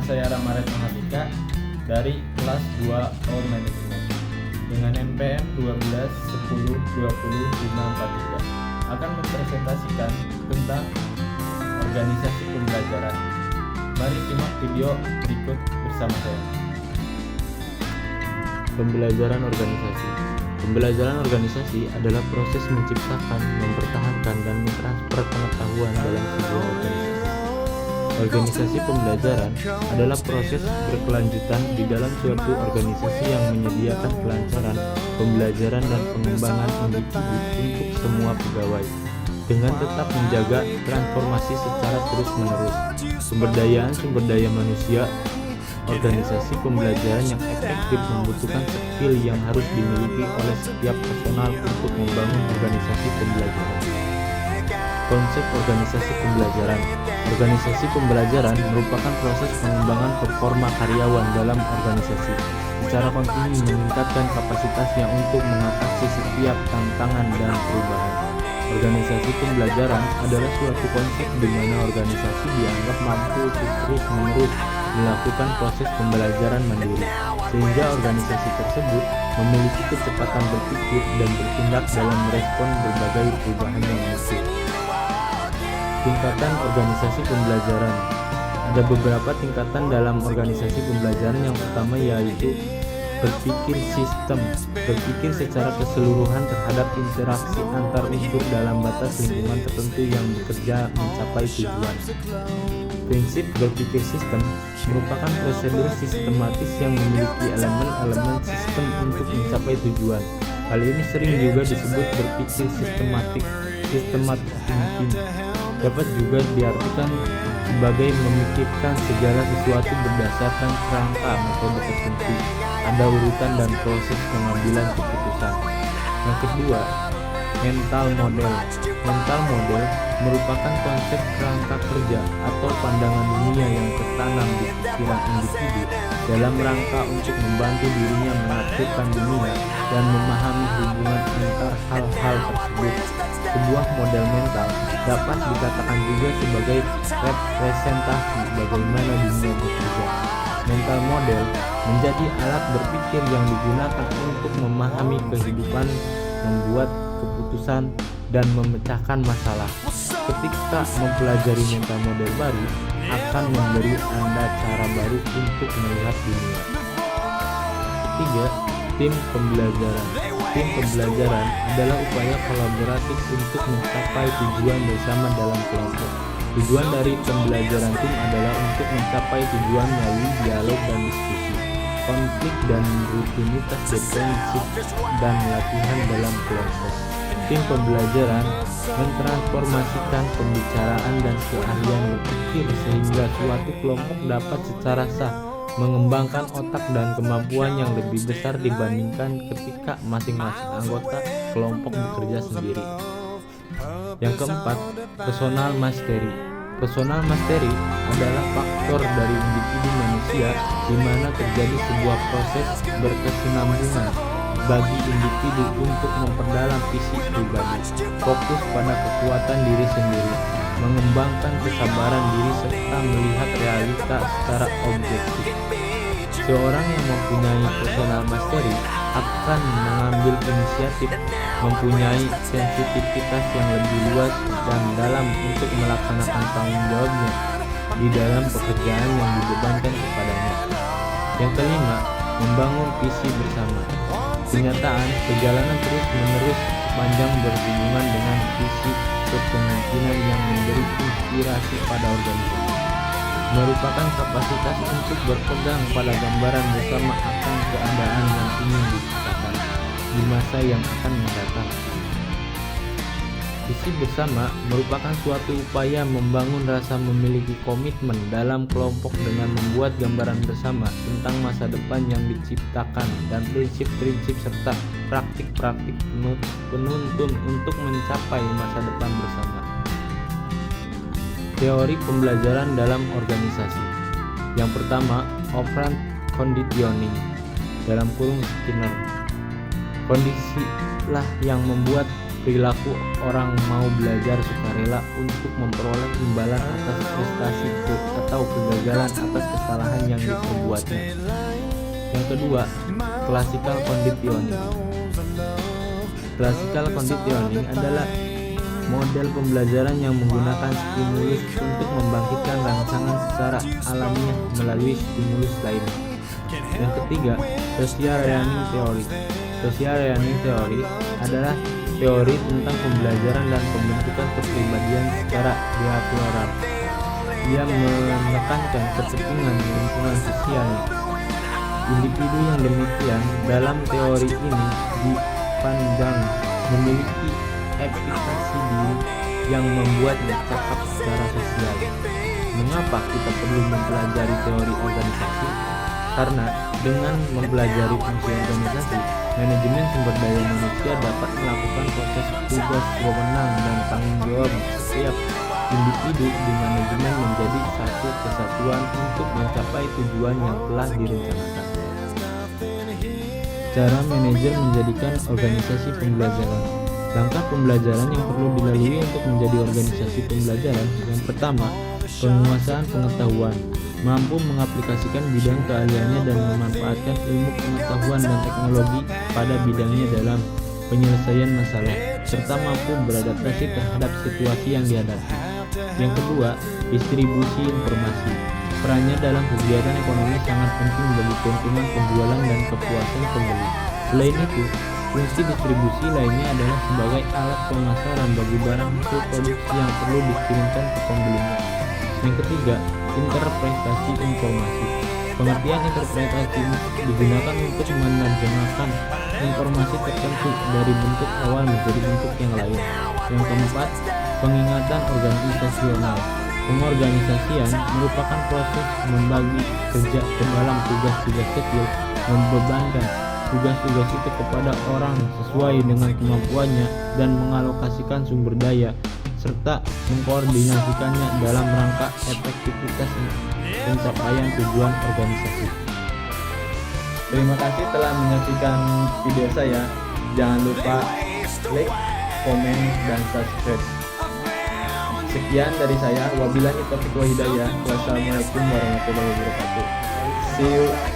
saya Ramaret Mahardika dari kelas 2 All Management dengan NPM 1210200543 akan mempresentasikan tentang organisasi pembelajaran. Mari simak video berikut bersama saya. Pembelajaran organisasi. Pembelajaran organisasi adalah proses menciptakan, mempertahankan, dan mentransfer pengetahuan dalam sebuah organisasi. Organisasi pembelajaran adalah proses berkelanjutan di dalam suatu organisasi yang menyediakan kelancaran pembelajaran dan pengembangan individu untuk semua pegawai, dengan tetap menjaga transformasi secara terus-menerus. Sumber daya manusia. Organisasi pembelajaran yang efektif membutuhkan skill yang harus dimiliki oleh setiap personal untuk membangun organisasi pembelajaran. Konsep organisasi pembelajaran. Organisasi pembelajaran merupakan proses pengembangan performa karyawan dalam organisasi secara kontinu, meningkatkan kapasitasnya untuk mengatasi setiap tantangan dan perubahan. Organisasi pembelajaran adalah suatu konsep di mana organisasi dianggap mampu untuk terus-menerus melakukan proses pembelajaran mandiri, sehingga organisasi tersebut memiliki kecepatan berpikir dan bertindak dalam merespon berbagai perubahan yang muncul. Tingkatan organisasi pembelajaran. Ada beberapa tingkatan dalam organisasi pembelajaran. Yang pertama yaitu berpikir sistem, berpikir secara keseluruhan terhadap interaksi antar unsur dalam batas lingkungan tertentu yang bekerja mencapai tujuan. Prinsip berpikir sistem merupakan prosedur sistematis yang memiliki elemen-elemen sistem untuk mencapai tujuan. Hal ini sering juga disebut berpikir sistematik, systematic thinking. Dapat juga diartikan sebagai memikirkan segala sesuatu berdasarkan kerangka metode tertentu. Ada urutan dan proses pengambilan keputusan. Yang kedua, mental model. Mental model merupakan konsep kerangka kerja atau pandangan dunia yang tertanam di pikiran individu dalam rangka untuk membantu dirinya menafsirkan dunia dan memahami hubungan antar hal-hal tersebut. Sebuah model mental dapat dikatakan juga sebagai representasi bagaimana dunia bekerja. Mental model menjadi alat berpikir yang digunakan untuk memahami kehidupan, membuat keputusan, dan memecahkan masalah. Ketika mempelajari mental model baru akan memberi Anda cara baru untuk melihat dunia. Ketiga, tim pembelajaran. Tim pembelajaran adalah upaya kolaboratif untuk mencapai tujuan bersama dalam kelompok. Tujuan dari pembelajaran tim adalah untuk mencapai tujuan melalui dialog dan diskusi, konflik dan rutinitas defensif, dan latihan dalam kelompok. Tim pembelajaran mentransformasikan pembicaraan dan keahlian berpikir sehingga suatu kelompok dapat secara sah mengembangkan otak dan kemampuan yang lebih besar dibandingkan ketika masing-masing anggota kelompok bekerja sendiri. Yang keempat, personal mastery. Personal mastery adalah faktor dari individu manusia di mana terjadi sebuah proses berkesinambungan bagi individu untuk memperdalam visi pribadi, fokus pada kekuatan diri sendiri, mengembangkan kesabaran diri serta melihat realita secara objektif. Seorang yang mempunyai personal mastery akan mengambil inisiatif, mempunyai sensitivitas yang lebih luas dan dalam untuk melaksanakan tanggung jawabnya di dalam pekerjaan yang dibebankan kepadanya. Yang kelima, membangun visi bersama. Kenyataan perjalanan terus-menerus sepanjang berhubungan dengan visi kepemimpinan yang memberi inspirasi pada organisasi, merupakan kapasitas untuk berpegang pada gambaran bersama akan keadaan yang ingin diciptakan di masa yang akan mendatang. Visi bersama merupakan suatu upaya membangun rasa memiliki komitmen dalam kelompok dengan membuat gambaran bersama tentang masa depan yang diciptakan dan prinsip-prinsip serta praktik-praktik penuntun untuk mencapai masa depan bersama. Teori pembelajaran dalam organisasi. Yang pertama, operant conditioning (Skinner). Kondisilah yang membuat perilaku orang mau belajar sukarela untuk memperoleh imbalan atas prestasi atau kegagalan atas kesalahan yang diperbuatnya. Yang kedua, classical conditioning. Classical conditioning adalah model pembelajaran yang menggunakan stimulus untuk membangkitkan rangsangan secara alamiah melalui stimulus lainnya. Yang ketiga, social learning theory. Social learning theory adalah teori tentang pembelajaran dan pembentukan kepribadian secara behavioral. Ia menekankan kepentingan lingkungan sosial. Individu yang demikian dalam teori ini dipandang memiliki efikasi diri yang membuatnya cakap secara sosial. Mengapa kita perlu mempelajari teori organisasi? Karena dengan mempelajari fungsi organisasi, manajemen sumber daya manusia dapat melakukan proses tugas, wewenang, dan tanggung jawab setiap individu di manajemen menjadi satu kesatuan untuk mencapai tujuan yang telah direncanakan. Cara manajer menjadikan organisasi pembelajaran. Langkah pembelajaran yang perlu dilalui untuk menjadi organisasi pembelajaran. Yang pertama, penguasaan pengetahuan. Mampu mengaplikasikan bidang keahliannya dan memanfaatkan ilmu pengetahuan dan teknologi pada bidangnya dalam penyelesaian masalah, serta mampu beradaptasi terhadap situasi yang dihadapi. Yang kedua, distribusi informasi. Perannya dalam kegiatan ekonomi sangat penting bagi keuntungan penjualan dan kepuasan pembeli. Selain itu, fungsi distribusi lainnya adalah sebagai alat pemasaran bagi barang hasil produksi yang perlu dikirimkan ke pembelinya. Yang ketiga, interpretasi informasi. Pengertian interpretasi digunakan untuk menerjemahkan informasi tertentu dari bentuk awal menjadi bentuk yang lain. Yang keempat, pengingatan organisasional. Pengorganisasian merupakan proses membagi kerja ke dalam tugas-tugas kecil, membebankan tugas-tugas itu kepada orang sesuai dengan kemampuannya dan mengalokasikan sumber daya serta mengkoordinasikannya dalam rangka efektivitas pencapaian tujuan organisasi. Terima kasih telah menyaksikan video saya. Jangan lupa like, komen, dan subscribe. Sekian dari saya. Wabillahi taufiq wal hidayah. Wassalamualaikum warahmatullahi wabarakatuh. See you.